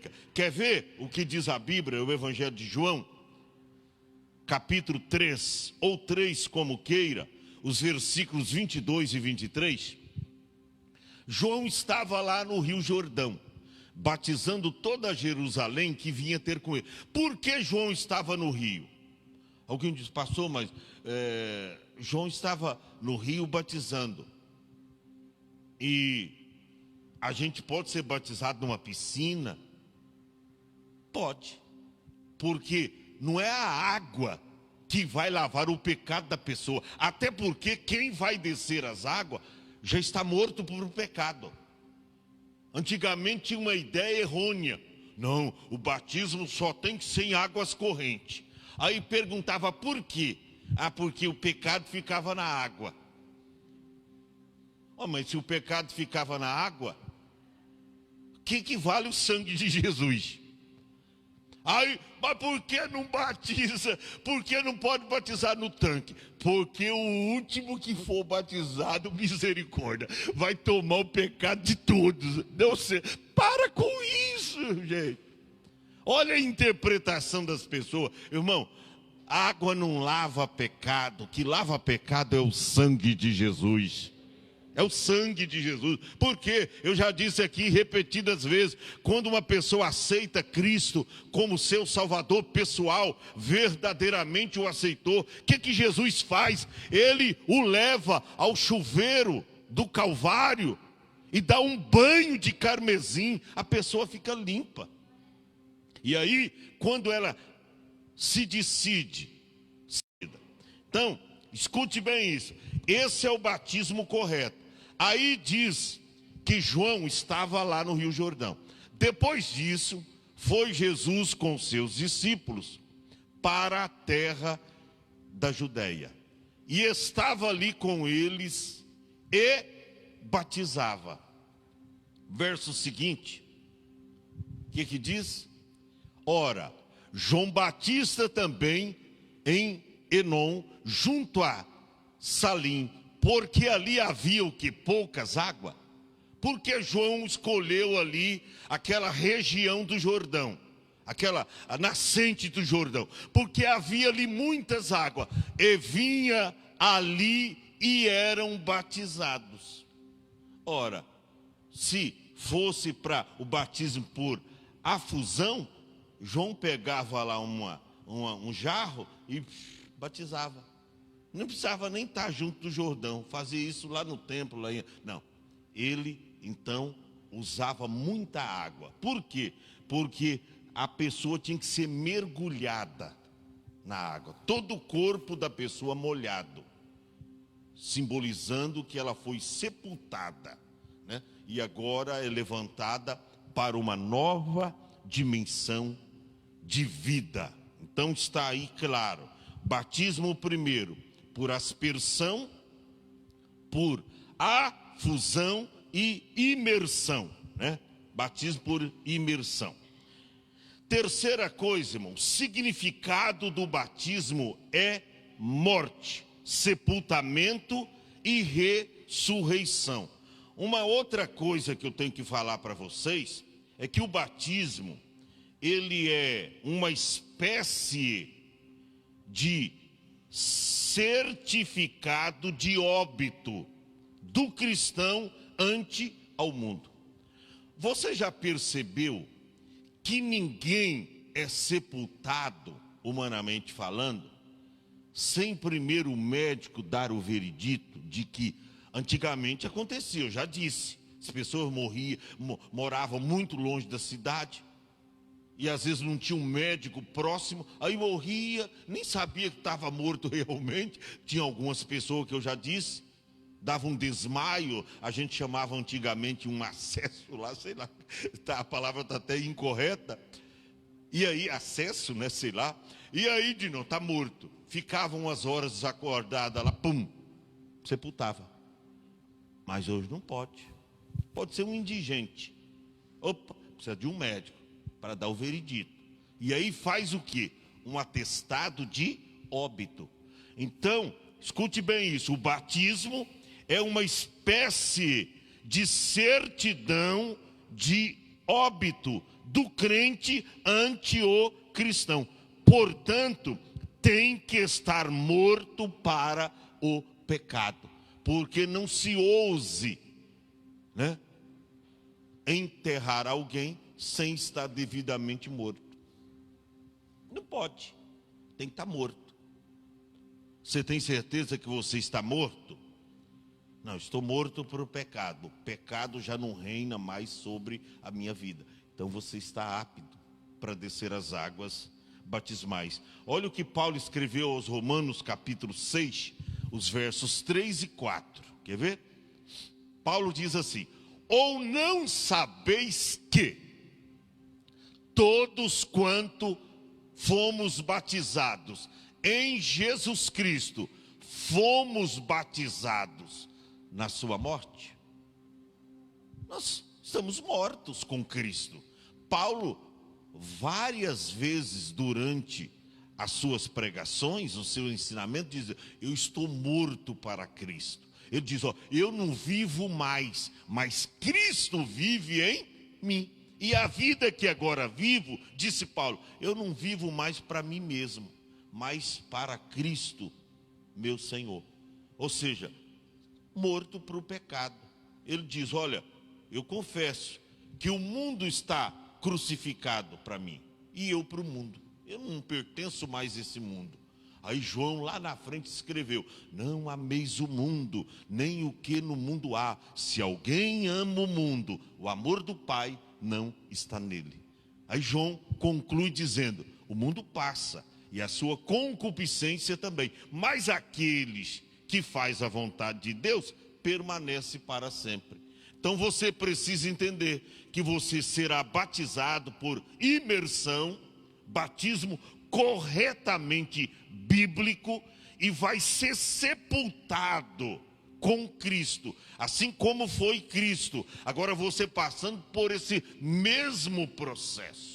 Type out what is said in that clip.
evangélica. Quer ver o que diz a Bíblia, o Evangelho de João? Capítulo 3, ou 3 como queira, os versículos 22 e 23. João estava lá no Rio Jordão, batizando toda Jerusalém que vinha ter com ele. Por que João estava no rio? Alguém diz, pastor, mas João estava no rio batizando. E a gente pode ser batizado numa piscina? Pode. Porque não é a água que vai lavar o pecado da pessoa. Até porque quem vai descer as águas já está morto por pecado. Antigamente tinha uma ideia errônea. Não, o batismo só tem que ser em águas correntes. Aí perguntava por quê? Ah, porque o pecado ficava na água. Oh, mas se o pecado ficava na água, o que vale o sangue de Jesus? Aí, mas por que não batiza? Por que não pode batizar no tanque? Porque o último que for batizado, misericórdia, vai tomar o pecado de todos. Não sei. Para com isso, gente. Olha a interpretação das pessoas. Irmão, água não lava pecado. O que lava pecado é o sangue de Jesus. É o sangue de Jesus. Porque eu já disse aqui repetidas vezes, quando uma pessoa aceita Cristo como seu salvador pessoal, verdadeiramente o aceitou, o que Jesus faz? Ele o leva ao chuveiro do Calvário e dá um banho de carmesim, a pessoa fica limpa. E aí, quando ela se decide, então, escute bem isso, esse é o batismo correto. Aí diz que João estava lá no Rio Jordão. Depois disso, foi Jesus com seus discípulos para a terra da Judeia. E estava ali com eles e batizava. Verso seguinte, o que diz? Ora, João Batista também em Enom, junto a Salim, porque ali havia o que? Poucas águas. Porque João escolheu ali aquela região do Jordão, a nascente do Jordão, porque havia ali muitas águas, e vinha ali e eram batizados. Ora, se fosse para o batismo por afusão, João pegava lá um jarro e batizava. Não precisava nem estar junto do Jordão, fazia isso lá no templo. Não, ele então usava muita água. Por quê? Porque a pessoa tinha que ser mergulhada na água. Todo o corpo da pessoa molhado, simbolizando que ela foi sepultada, né? E agora é levantada para uma nova dimensão de vida. Então está aí claro, batismo primeiro, por aspersão, por afusão e imersão, né? Batismo por imersão. Terceira coisa, irmão, significado do batismo é morte, sepultamento e ressurreição. Uma outra coisa que eu tenho que falar para vocês é que o batismo, ele é uma espécie de certificado de óbito do cristão ante ao mundo. Você já percebeu que ninguém é sepultado, humanamente falando, sem primeiro o médico dar o veredito de que antigamente acontecia? Eu já disse, as pessoas moravam muito longe da cidade, e às vezes não tinha um médico próximo, aí morria, nem sabia que estava morto realmente. Tinha algumas pessoas que eu já disse, dava um desmaio, a gente chamava antigamente um acesso lá, sei lá, a palavra está até incorreta. E aí, acesso, né, sei lá, e aí de novo, está morto. Ficava umas horas desacordada lá, pum, sepultava. Mas hoje não pode. Pode ser um indigente. Opa, precisa de um médico para dar o veredito. E aí faz o quê? Um atestado de óbito. Então, escute bem isso, o batismo é uma espécie de certidão de óbito do crente ante o cristão. Portanto, tem que estar morto para o pecado, porque não se ouse, né, enterrar alguém sem estar devidamente morto. Não pode, tem que estar morto. Você tem certeza que você está morto? Não, estou morto para o pecado. O pecado já não reina mais sobre a minha vida. Então você está apto para descer as águas batismais. Olha o que Paulo escreveu aos Romanos, capítulo 6, os versos 3 e 4. Quer ver? Paulo diz assim: ou não sabeis que todos quanto fomos batizados em Jesus Cristo, fomos batizados na sua morte? Nós estamos mortos com Cristo. Paulo, várias vezes durante as suas pregações, o seu ensinamento, diz: eu estou morto para Cristo. Ele diz: ó, eu não vivo mais, mas Cristo vive em mim. E a vida que agora vivo, disse Paulo, eu não vivo mais para mim mesmo, mas para Cristo, meu Senhor. Ou seja, morto para o pecado. Ele diz: olha, eu confesso que o mundo está crucificado para mim, e eu para o mundo. Eu não pertenço mais a esse mundo. Aí João lá na frente escreveu: não ameis o mundo, nem o que no mundo há. Se alguém ama o mundo, o amor do Pai não está nele. Aí João conclui dizendo: o mundo passa, e a sua concupiscência também, mas aqueles que faz a vontade de Deus permanece para sempre. Então você precisa entender que você será batizado por imersão, batismo corretamente bíblico, e vai ser sepultado com Cristo, assim como foi Cristo. Agora você passando por esse mesmo processo.